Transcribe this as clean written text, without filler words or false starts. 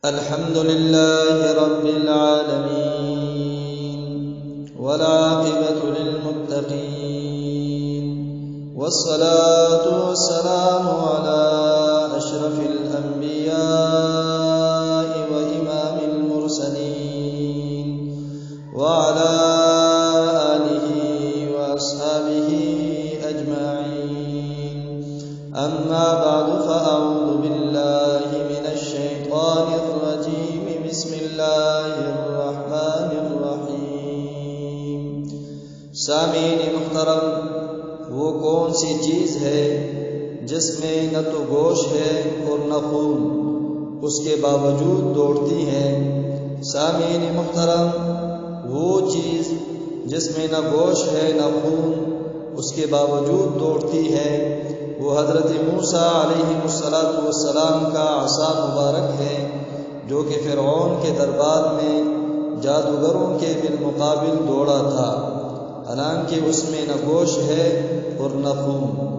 अल्हम्दुलिल्लाहि रब्बिल आलमीन वल आक़िबतु लिल मुत्तक़ीन वस्सलातु वस्सलामु अला अशरफिल अंबियाइ व इमामिल मुरसलीन व अला आलिहि व अस्हाबिहि अजमाईन। अम्मा बअद फ़अऊज़ु बिल्लाहि मिनश शैतानिर रजीम। बिस्मिल्लाहिर रहमानिर रहीम। सामीन मुहतरम, वो कौन सी चीज़ है जिसमें न तो गोश्त है और न खून, उसके बावजूद दौड़ती है। सामीन मुहतरम, वो चीज़ जिसमें न गोश्त है न खून, उसके बावजूद दौड़ती है, वो हज़रत मूसा अलैहिस्सलातु वस्सलाम का असा मुबारक है, जो कि फ़िरऔन के दरबार में जादूगरों के बिलमुकाबिल दौड़ा था, हालांकि उसमें न गोश्त है और न खून।